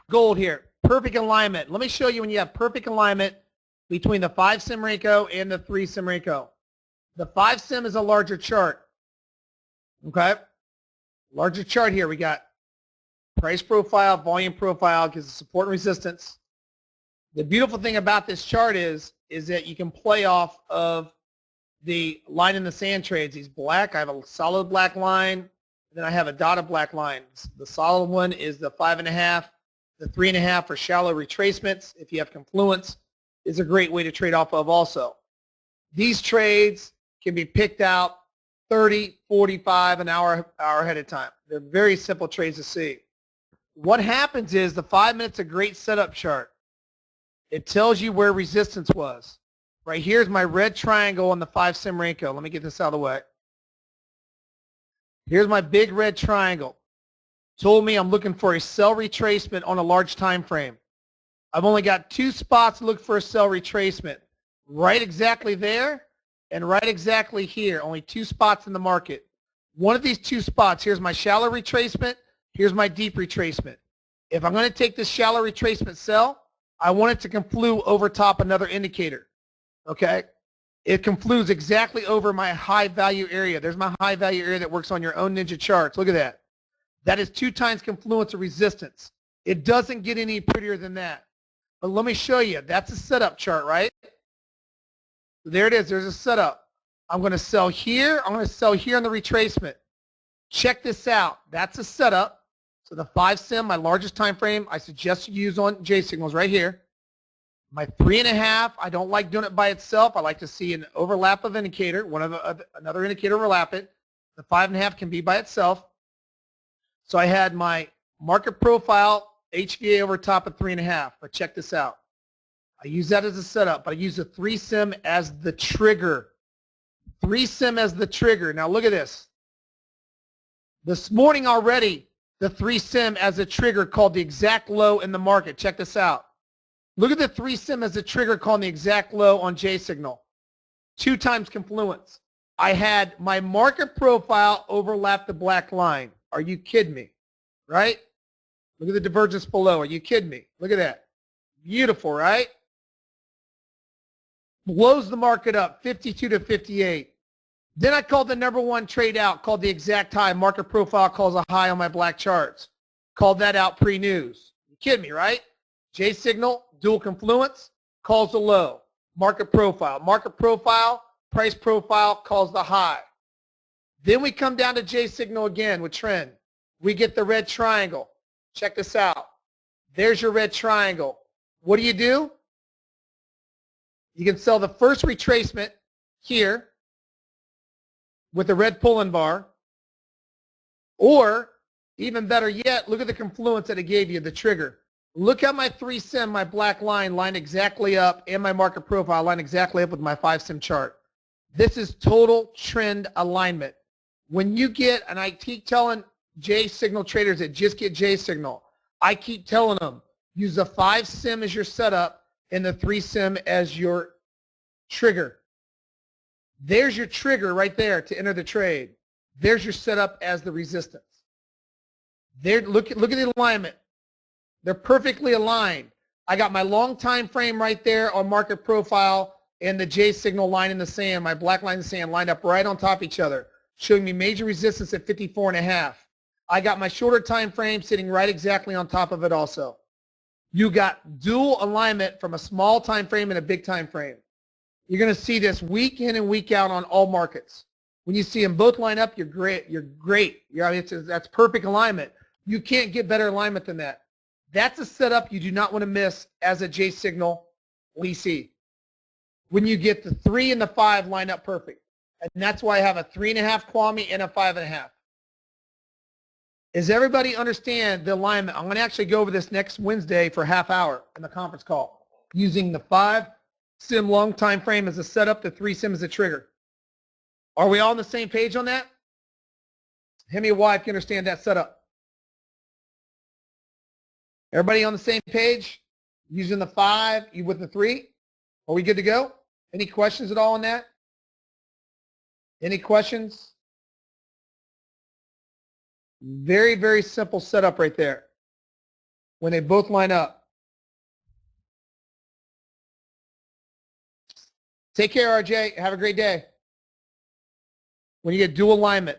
gold here. Perfect alignment. Let me show you when you have perfect alignment between the 5 SymRenko and the 3 SymRenko. The 5 Sim is a larger chart. Okay? Larger chart here. We got price profile, volume profile, gives us support and resistance. The beautiful thing about this chart is that you can play off of the line in the sand trades. These black, I have a solid black line, and then I have a dotted black line. The solid one is the 5.5. The 3.5 for shallow retracements, if you have confluence, is a great way to trade off of also. These trades can be picked out 30, 45, an hour ahead of time. They're very simple trades to see. What happens is the 5 minutes a great setup chart. It tells you where resistance was. Right here's my red triangle on the 5 SymRenko. Let me get this out of the way. Here's my big red triangle. Told me I'm looking for a sell retracement on a large time frame. I've only got 2 spots to look for a sell retracement. Right exactly there and right exactly here. Only 2 spots in the market. One of these 2 spots, here's my shallow retracement, here's my deep retracement. If I'm going to take this shallow retracement sell, I want it to conflue over top another indicator. Okay? It conflues exactly over my high value area. There's my high value area that works on your own ninja charts. Look at that. That is 2 times confluence of resistance. It doesn't get any prettier than that. But let me show you. That's a setup chart, right? There it is. There's a setup. I'm going to sell here. I'm going to sell here on the retracement. Check this out. That's a setup. So the 5 Sim, my largest time frame, I suggest you use on J signals right here. My 3.5, I don't like doing it by itself. I like to see an overlap of indicator. Another indicator overlap it. The 5.5 can be by itself. So I had my market profile HVA over top of 3.5. But check this out. I use that as a setup, but I use the 3 Sim as the trigger. 3 Sim as the trigger. Now look at this. This morning already, the 3 Sim as a trigger called the exact low in the market. Check this out. Look at the 3 Sim as a trigger calling the exact low on J signal. 2 times confluence. I had my market profile overlap the black line. Are you kidding me? Right? Look at the divergence below. Are you kidding me? Look at that. Beautiful, right? Blows the market up 52 to 58. Then I called the number 1 trade out, called the exact high. Market profile calls a high on my black charts. Called that out pre-news. You kidding me, right? J signal, dual confluence, calls the low. Market profile. Market profile, price profile calls the high. Then we come down to J signal again with trend. We get the red triangle. Check this out. There's your red triangle. What do? You can sell the first retracement here with the red pull-in bar, or even better yet, look at the confluence that it gave you, the trigger. Look at my 3 Sim, my black line lined exactly up, and my market profile lined exactly up with my 5 Sim chart. This is total trend alignment. When you get, and I keep telling J signal traders that just get J signal, I keep telling them, use the 5 Sim as your setup and the 3 Sim as your trigger. There's your trigger right there to enter the trade. There's your setup as the resistance. There, look at the alignment. They're perfectly aligned. I got my long time frame right there on market profile and the J signal line in the sand, my black line in the sand lined up right on top of each other, showing me major resistance at 54.5. I got my shorter time frame sitting right exactly on top of it also. You got dual alignment from a small time frame and a big time frame. You're going to see this week in and week out on all markets. When you see them both line up, you're great. You're great. That's perfect alignment. You can't get better alignment than that. That's a setup you do not want to miss as a J signal leasee. When you get the 3 and the 5 line up perfect. And that's why I have a 3.5 Kwame and a 5.5. Does everybody understand the alignment? I'm going to actually go over this next Wednesday for a half hour in the conference call using the 5 Sim long time frame as a setup, the 3 Sim as a trigger. Are we all on the same page on that? Hit me a Y if you understand that setup. Everybody on the same page? Using the 5, you with the 3? Are we good to go? Any questions at all on that? Any questions? Very, very simple setup right there. when they both line up. Take care, RJ. Have a great day. When you get dual alignment.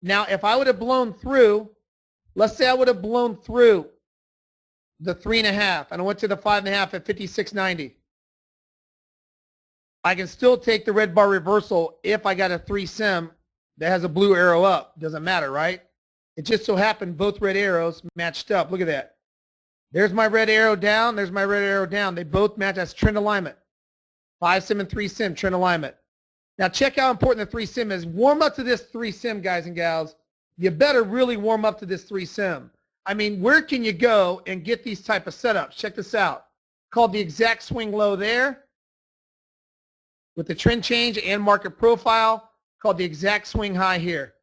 Now, if I would have blown through, let's say I would have blown through the 3.5 and I went to the 5.5 at 56.90. I can still take the red bar reversal if I got a 3 sim that has a blue arrow up. Doesn't matter, right? It just so happened both red arrows matched up. Look at that. There's my red arrow down. There's my red arrow down. They both match. That's trend alignment. 5 sim and 3 sim, trend alignment. Now check how important the 3 sim is. Warm up to this 3 sim, guys and gals. You better really warm up to this 3 sim. I mean, where can you go and get these type of setups? Check this out. Called the exact swing low there with the trend change and market profile, called the exact swing high here.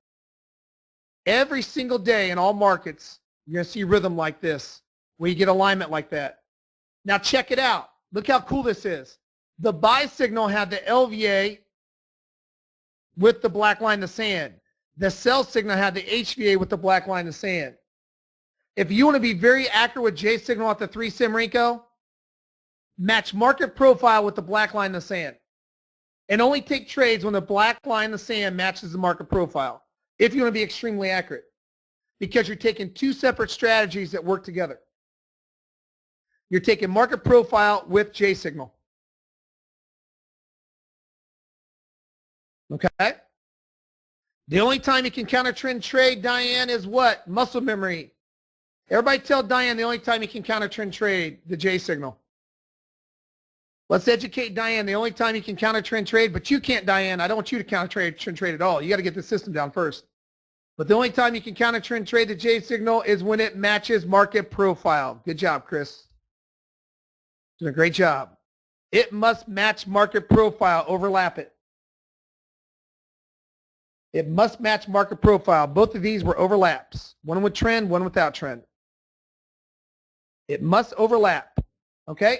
Every single day in all markets, you're going to see rhythm like this, where you get alignment like that. Now check it out. Look how cool this is. The buy signal had the LVA with the black line in the sand. The sell signal had the HVA with the black line in the sand. If you want to be very accurate with J signal at the 3 SymRenko, match market profile with the black line in the sand. And only take trades when the black line in the sand matches the market profile, if you want to be extremely accurate, because you're taking two separate strategies that work together. You're taking market profile with J signal. Okay? The only time you can counter trend trade, Diane, is what? Muscle memory. Everybody tell Diane the only time you can counter trend trade, the J signal. Let's educate Diane. The only time you can counter trend trade, but you can't, Diane. I don't want you to counter trend trade at all. You got to get the system down first. But the only time you can counter trend trade the J signal is when it matches market profile. Good job, Chris. Doing a great job. It must match market profile. Overlap it. It must match market profile. Both of these were overlaps. One with trend, one without trend. It must overlap. Okay?